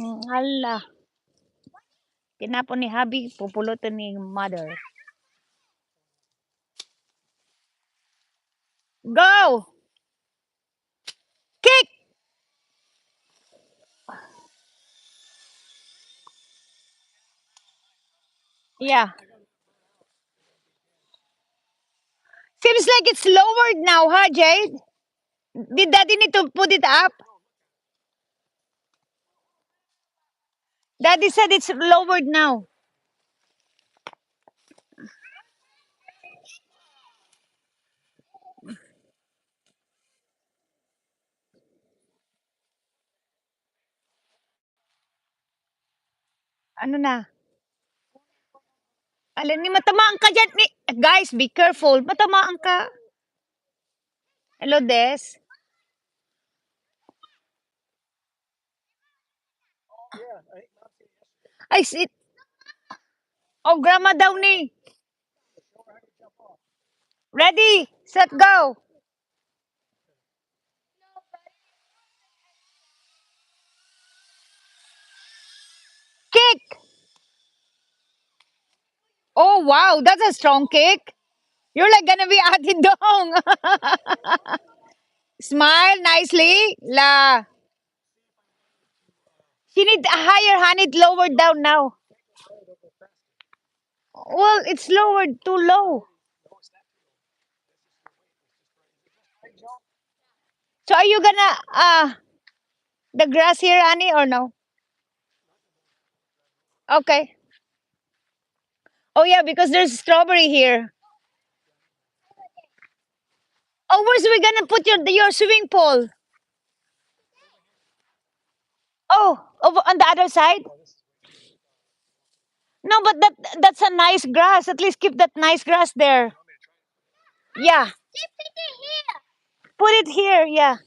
Hala. Tinapon ni Habi, pupulutin ni mother. Go! Kick! Yeah. Seems like it's lowered now, huh, Jade? Did Daddy need to put it up? Daddy said it's lowered now. Ano na? Alin ni matamaan ka dyan. Ni, guys, be careful. Matamaan ka. Hello, Des. Ay, sit. Oh, grandma daw ni. Ready, set, go. Kick. Oh, wow. That's a strong kick. You're like gonna be Ate Dong. Smile nicely. La. She need higher hand. It lowered down now. Well, it's lowered too low. So are you gonna the grass here, Annie, or no? Okay. Oh yeah, because there's strawberry here. Oh, where's we gonna put your swimming pool? Oh, over on the other side. No, but that's a nice grass. At least keep that nice grass there. Yeah, put it here. Yeah.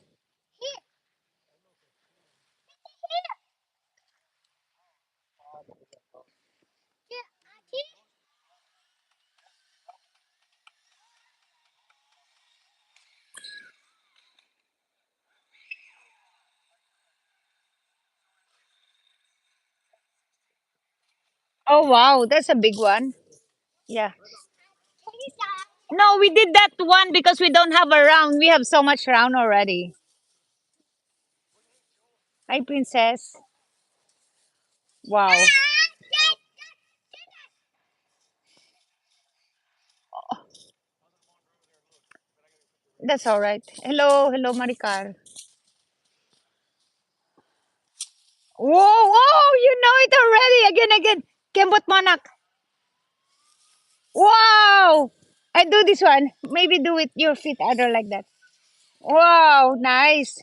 Oh wow, that's a big one. Yeah. No, we did that one because we don't have a round. We have so much round already. Hi, princess. Wow, that's all right. Hello, hello, Maricar. Whoa, whoa, you know it already. Again, again. Kembot Monak. Wow. I do this one. Maybe do it your feet other like that. Wow, nice.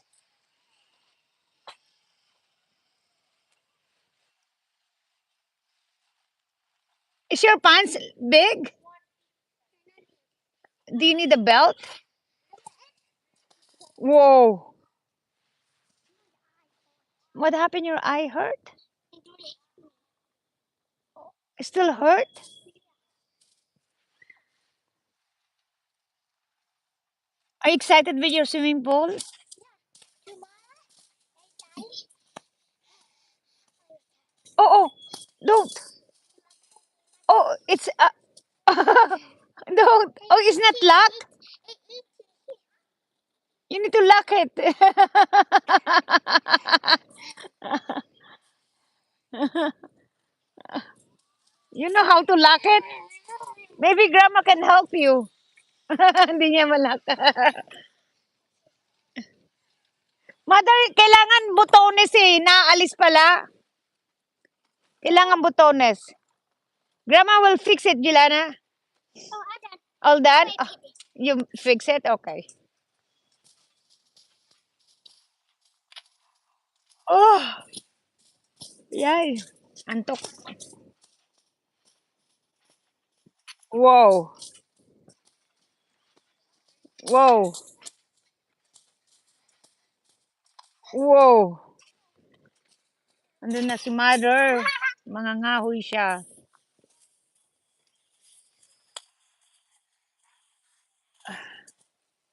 Is your pants big? Do you need a belt? Whoa. What happened? Your eye hurt? Still hurt? Are you excited with your swimming pool? Oh, oh, don't. Oh, it's don't. Oh, it's not locked. You need to lock it. You know how to lock it? Maybe grandma can help you. Hindi niya malak. Mother, kailangan butones eh. Naalis pala. Kailangan butones. Grandma will fix it, Juliana. All done? Oh, you fix it? Okay. Oh, yay. Antok. Wow. Wow. Wow. Andun na si mother. Mangangahoy siya.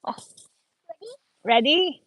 Oh, ready?